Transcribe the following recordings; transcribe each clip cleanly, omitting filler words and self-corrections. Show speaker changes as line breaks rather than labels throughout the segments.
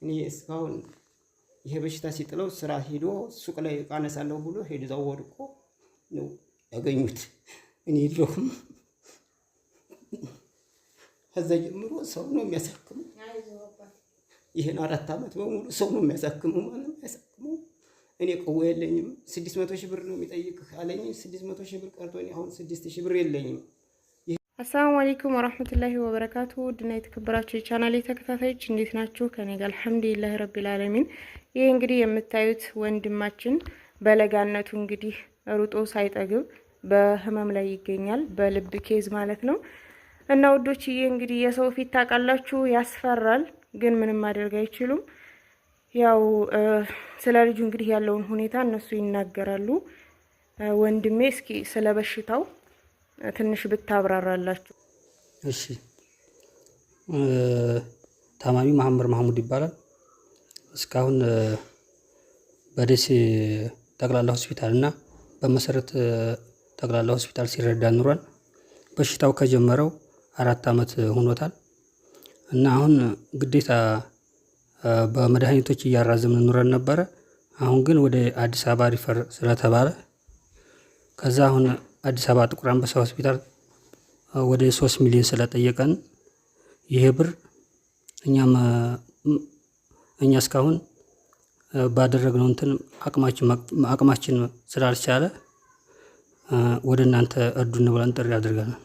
እኔ እስካሁን ይሄ በሽታ ሲጥለው ስራ ሄዶ ሱቅ ላይ ዕቃ አነሳለሁ ብሎ ሄዶ ወድቆ ነው ያገኙት። እኔ የለሁም። ከዛ ጀምሮ ሰው ነው የሚያሳክመው። ይሄን 4 ዓመት በሙሉ ሰው ነው የሚያሳክመው፣ ማንም አያሳክመው። እኔ ቀው የለኝም። 600 ሺህ ብር ነው የሚጠይቅህ አለኝ። 600 ሺህ ብር ቀርቶኝ አሁን 6 ሺህ ብር የለኝም።
አሰላሙ አለይኩም ወራህመቱላሂ ወበረካቱ። ድና የተከበራችሁ የቻናሌ ተከታታዮች እንዴት ናችሁ? ከኔ ጋር አልሐምዱሊላህ ረቢል ዓለሚን። ይሄ እንግዲህ የምታዩት ወንድማችን በለጋነቱ እንግዲህ ሩጦ ሳይጠግብ በህመም ላይ ይገኛል፣ በልብ ኬዝ ማለት ነው። እና ውዶችዬ እንግዲህ የሰው ፊት ታውቃላችሁ ያስፈራል፣ ግን ምንም ማድረግ አይችሉም። ያው ስለ ልጁ እንግዲህ ያለውን ሁኔታ እነሱ ይናገራሉ። ወንድሜ እስኪ ስለ በሽታው ትንሽ ብታብራራላችሁ።
እሺ፣ ታማሚ መሐመድ ማህሙድ ይባላል። እስካሁን በደሴ ጠቅላላ ሆስፒታል እና በመሰረት ጠቅላላ ሆስፒታል ሲረዳ ኑሯል። በሽታው ከጀመረው 4 ዓመት ሆኖታል እና አሁን ግዴታ በመድኃኒቶች እያራዘምን ኑረን ነበረ። አሁን ግን ወደ አዲስ አበባ ሪፈር ስለተባለ ከዛ አሁን አዲስ አበባ ጥቁር አንበሳ ሆስፒታል ወደ 3 ሚሊዮን ስለጠየቀን ይሄ ብር እኛ እስካሁን ባደረግነው እንትን አቅማችን ስላልቻለ ወደ እናንተ እርዱን ብለን ጥሪ አድርገናል።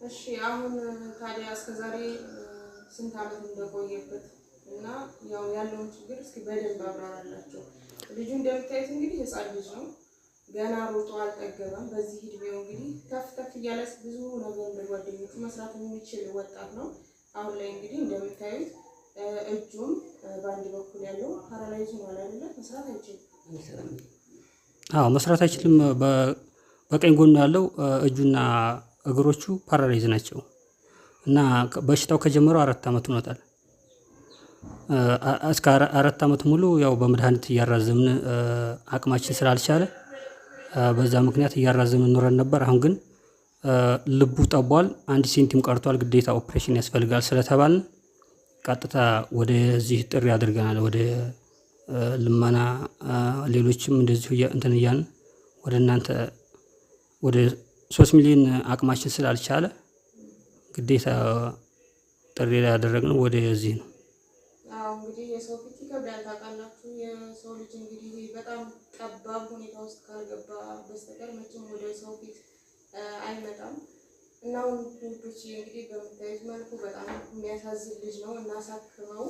እሺ፣ አሁን ታዲያ እስከዛሬ ስንት ዓመት እንደቆየበት እና ያው ያለውን ችግር እስኪ በደንብ አብራራላችሁ። ልጁ እንደምታዩት እንግዲህ ህፃን ልጅ ነው፣ ገና ሮጦ አልጠገበም። በዚህ እድሜው እንግዲህ ከፍ እያለ ብዙ ነገር እንደጓደኞቹ መስራት የሚችል ወጣት ነው። አሁን ላይ እንግዲህ እንደምታዩት እጁም በአንድ በኩል ያለው ፓራላይዝ ሆኗል አይደለ? መስራት አይችልም።
አዎ መስራት አይችልም። በቀኝ ጎኑ ያለው እጁና እግሮቹ ፓራላይዝ ናቸው እና በሽታው ከጀመረው 4 ዓመት ሆኖታል። እስከ 4 ዓመት ሙሉ ያው በመድኃኒት እያራዘምን አቅማችን ስላልቻለ በዛ ምክንያት እያራዘምን ኖረን ነበር። አሁን ግን ልቡ ጠቧል፣ 1 ሴንቲም ቀርቷል፣ ግዴታ ኦፕሬሽን ያስፈልጋል ስለተባልን ቀጥታ ወደዚህ ጥሪ አድርገናል። ወደ ልመና ሌሎችም እንደዚሁ እንትን እያን ወደ እናንተ ወደ 3 ሚሊዮን አቅማችን ስላልቻለ ግዴታ ጥሪ ያደረግነው ወደዚህ ነው።
አዎ እንግዲህ የሰው ፊት ይከብዳል ታውቃላችሁ። የሰው ልጅ እንግዲህ በጣም ጠባብ ሁኔታ ውስጥ ካልገባ በስተቀር መቼም ወደ ሰው ፊት አይመጣም። እና ውዶች እንግዲህ በምታዩት መልኩ በጣም የሚያሳዝን ልጅ ነው። እናሳክመው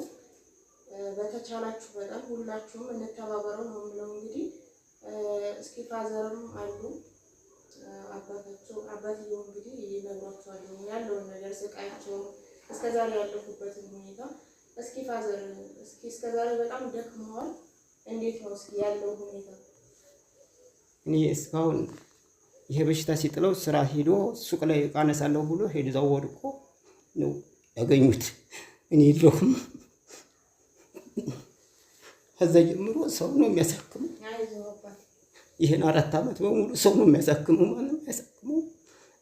በተቻላችሁ በጣም ሁላችሁም እንተባበረው ነው የምለው። እንግዲህ እስኪ ፋዘርም አሉ አባትየው እንግዲህ ይነግሯቸዋል ያለውን ነገር ስቃያቸው እስከዛሬ ያለፉበትን ሁኔታ። እስኪ ፋዘር እስከዛሬ በጣም ደክመዋል፣ እንዴት ነው እስኪ ያለው ሁኔታ?
እኔ እስካሁን ይሄ በሽታ ሲጥለው ስራ ሄዶ ሱቅ ላይ ዕቃ አነሳለሁ ብሎ ሄዶ ወድቆ ነው ያገኙት። እኔ የለሁም። ከዛ ጀምሮ ሰው ነው የሚያሳክመው። ይሄን 4 ዓመት በሙሉ ሰው ነው የሚያሳክመው፣ ማንም አያሳክመው።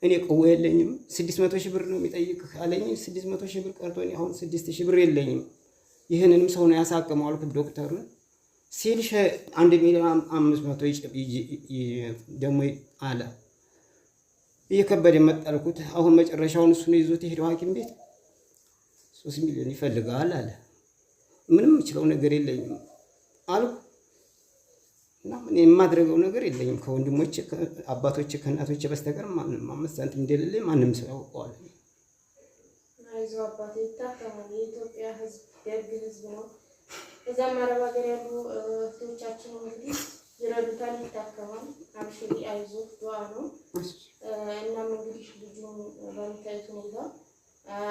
እኔ ቀው የለኝም። 600 ሺህ ብር ነው የሚጠይቅህ አለኝ። 600 ሺህ ብር ቀርቶኝ አሁን 6 ሺህ ብር የለኝም። ይሄንንም ሰው ነው ያሳክመው አልኩት ዶክተሩን ሲል 1,500,000 ደግሞ አለ። እየከበደ መጣልኩት። አሁን መጨረሻውን እሱ ነው ይዞት የሄደው ሐኪም ቤት 3 ሚሊዮን ይፈልጋል አለ። ምንም የምችለው ነገር የለኝም አልኩ እና ምን የማድረገው ነገር የለኝም። ከወንድሞቼ አባቶቼ ከእናቶቼ በስተቀር ማንም 5 ሳንቲም እንደሌለኝ ማንም ሰው ያውቀዋል።
አይዞህ አባቴ ይታከማል። የኢትዮጵያ ሕዝብ ደግ ሕዝብ ነው። እዛም አረብ ሀገር ያሉ እህቶቻችን እንግዲህ ይረዱታል፣ ይታከማል። አብሽሪ አይዞህ ዱዓ ነው። እናም እንግዲህ ልጁን በምታዩት ሁኔታ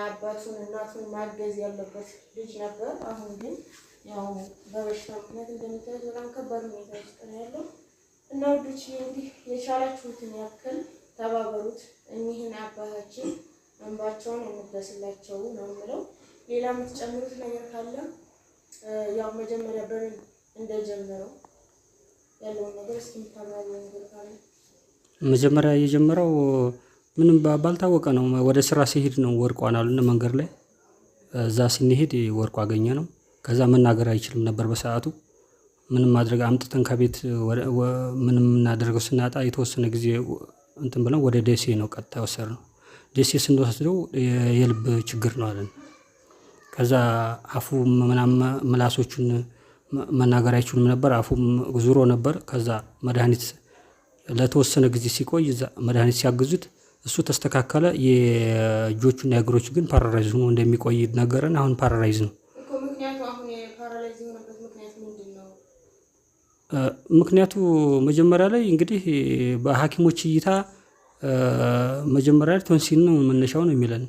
አባቱን እናቱን ማገዝ ያለበት ልጅ ነበር። አሁን ግን ያው በበሽታ ምክንያት እንደምታዩት በጣም ከባድ ሁኔታ ውስጥ ነው ያለው እና ውዶች እንግዲህ የቻላችሁትን ያክል ተባበሩት። እኚህን አባታችን እንባቸውን እንበስላቸው ነው የምለው። ሌላ የምትጨምሩት ነገር ካለ ያው መጀመሪያ በምን እንደጀመረው ያለውን ነገር እስኪ የምታብራሩ ነገር ካለ።
መጀመሪያ የጀመረው ምንም ባልታወቀ ነው። ወደ ስራ ሲሄድ ነው ወድቋል አሉና መንገድ ላይ እዛ ስንሄድ ወርቁ አገኘ ነው። ከዛ መናገር አይችልም ነበር በሰዓቱ። ምንም ማድረግ አምጥተን ከቤት ምንም እናደርገው ስናጣ የተወሰነ ጊዜ እንትን ብለን ወደ ደሴ ነው ቀጥታ ወሰድነው። ደሴ ስንወስደው የልብ ችግር ነው አለን። ከዛ አፉ ምናምን ምላሶቹን መናገር አይችሉም ነበር። አፉም ዙሮ ነበር። ከዛ መድኃኒት ለተወሰነ ጊዜ ሲቆይ መድኃኒት ሲያግዙት እሱ ተስተካከለ። የእጆቹና የእግሮቹ ግን ፓራላይዝ ሆኖ እንደሚቆይ ነገረን። አሁን ፓራላይዝ ነው። ምክንያቱ መጀመሪያ ላይ እንግዲህ በሐኪሞች እይታ መጀመሪያ ላይ ቶንሲል ነው መነሻው ነው የሚለን።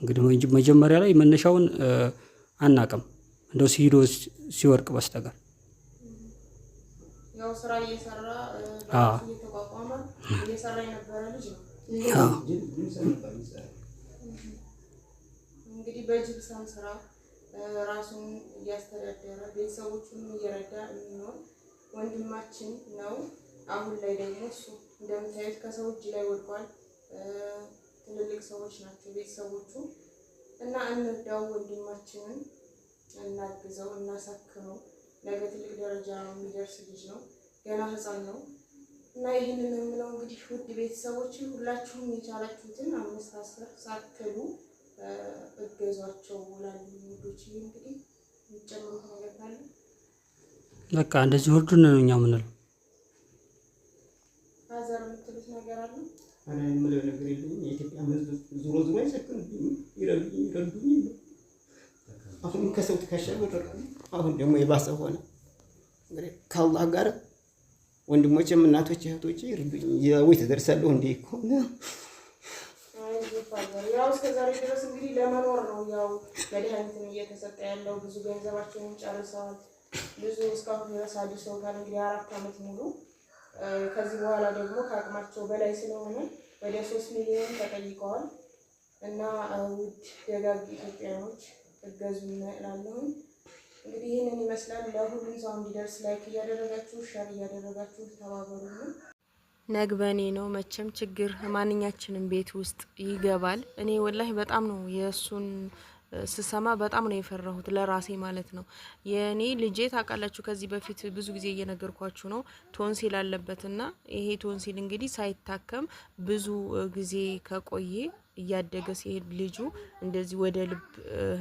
እንግዲህ መጀመሪያ ላይ መነሻውን አናቅም እንደው ሲሄዶ ሲወርቅ በስተቀር
ያው ስራ እየሰራ እየተቋቋመ እየሰራ የነበረ ልጅ ነው። እንግዲህ በጅብሰም ስራ ራሱን እያስተዳደረ ቤተሰቦቹን እየረዳ የሚኖር ወንድማችን ነው። አሁን ላይ ደግሞ እሱ እንደምታዩት ከሰው እጅ ላይ ወድቋል። ትልልቅ ሰዎች ናቸው ቤተሰቦቹ እና እንርዳው፣ ወንድማችንን እናግዘው፣ እናሳክመው። ነገ ትልቅ ደረጃ የሚደርስ ልጅ ነው፣ ገና ህፃን ነው እና ይህንን የምለው እንግዲህ ውድ ቤተሰቦች ሁላችሁም የቻላችሁትን 5-10 ሳትሉ እገዟቸው ላሉ ልጆች እንግዲህ የሚጨምሩት ነገር ካለ
በቃ እንደዚህ ሁሉን ነው እኛ የምንለው።
ሀዘር የምትሉት ነገር አለ?
እኔ የምለው ነገር የለኝም። የኢትዮጵያ ህዝብ ዙሮ አይሰክንም፣ ይረዱኝ። አሁን ከሰው ትከሻ ወረቀ። አሁን ደግሞ የባሰ ሆነ። እንግዲህ ከአላህ ጋር ወንድሞቼም እናቶቼ እህቶቼ ይርዱኝ። ወይ ተደርሳለሁ እንዴ ከሆነ
ያው እስከዛሬ ድረስ እንግዲህ ለመኖር ነው። ያው መድኃኒትም እየተሰጠ ያለው ብዙ ገንዘባቸውን ጨርሰዋል። ብዙ እስካሁን ድረስ አድርሰውታል። እንግዲህ 4 ዓመት ሙሉ። ከዚህ በኋላ ደግሞ ከአቅማቸው በላይ ስለሆነ ወደ 3 ሚሊዮን ተጠይቀዋል እና ውድ ደጋግ ኢትዮጵያኖች እገዙን እላለሁ። እንግዲህ ይህንን ይመስላል። ለሁሉም ሰው እንዲደርስ ላይክ እያደረጋችሁ ሸር እያደረጋችሁ ተባበሩን። ነግበኔ ነው መቼም ችግር ማንኛችንም ቤት ውስጥ ይገባል። እኔ ወላሂ በጣም ነው የእሱን ስሰማ በጣም ነው የፈራሁት፣ ለራሴ ማለት ነው። የኔ ልጄ ታውቃላችሁ ከዚህ በፊት ብዙ ጊዜ እየነገርኳችሁ ነው ቶንሲል አለበትና ይሄ ቶንሲል እንግዲህ ሳይታከም ብዙ ጊዜ ከቆየ እያደገ ሲሄድ ልጁ እንደዚህ ወደ ልብ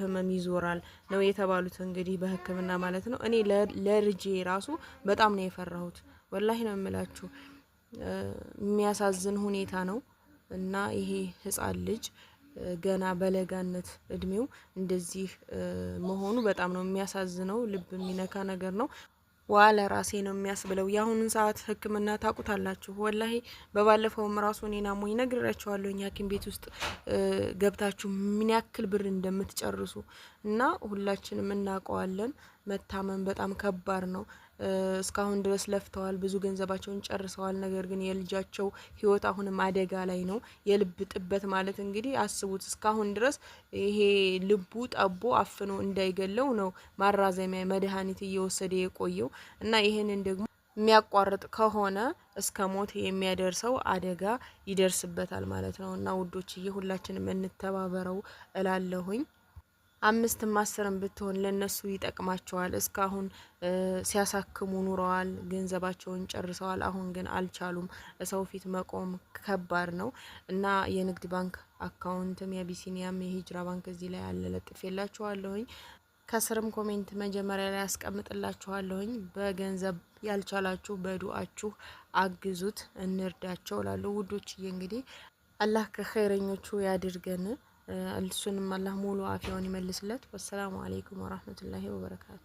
ህመም ይዞራል ነው የተባሉት እንግዲህ በሕክምና ማለት ነው። እኔ ለልጄ ራሱ በጣም ነው የፈራሁት፣ ወላሂ ነው የምላችሁ። የሚያሳዝን ሁኔታ ነው እና ይሄ ህፃን ልጅ ገና በለጋነት እድሜው እንደዚህ መሆኑ በጣም ነው የሚያሳዝነው። ልብ የሚነካ ነገር ነው። ዋለ ራሴ ነው የሚያስብለው። የአሁኑን ሰዓት ህክምና ታውቁታላችሁ። ወላሂ በባለፈውም ራሱ እኔና ሞኝ ነግራችኋለሁ ሐኪም ቤት ውስጥ ገብታችሁ ምን ያክል ብር እንደምትጨርሱ እና ሁላችንም እናውቀዋለን። መታመን በጣም ከባድ ነው። እስካሁን ድረስ ለፍተዋል፣ ብዙ ገንዘባቸውን ጨርሰዋል። ነገር ግን የልጃቸው ህይወት አሁንም አደጋ ላይ ነው። የልብ ጥበት ማለት እንግዲህ አስቡት። እስካሁን ድረስ ይሄ ልቡ ጠቦ አፍኖ እንዳይገለው ነው ማራዘሚያ መድኃኒት እየወሰደ የቆየው እና ይሄንን ደግሞ የሚያቋርጥ ከሆነ እስከ ሞት የሚያደርሰው አደጋ ይደርስበታል ማለት ነው እና ውዶችዬ ሁላችንም እንተባበረው እላለሁኝ። 5ም 10ም ብትሆን ለነሱ ይጠቅማቸዋል። እስካሁን ሲያሳክሙ ኑረዋል፣ ገንዘባቸውን ጨርሰዋል። አሁን ግን አልቻሉም። ሰው ፊት መቆም ከባድ ነው እና የንግድ ባንክ አካውንትም የአቢሲኒያም የሂጅራ ባንክ እዚህ ላይ ያለ ለጥፌላችኋለሁኝ። ከስርም ኮሜንት መጀመሪያ ላይ ያስቀምጥላችኋለሁኝ። በገንዘብ ያልቻላችሁ በዱአችሁ አግዙት፣ እንርዳቸው እላለሁ ውዶችዬ። እንግዲህ አላህ ከኸይረኞቹ ያድርገን። እሱንም አላህ ሙሉ አፊያውን ይመልስለት። ወሰላሙ አለይኩም ወራህመቱላሂ ወበረካቱ።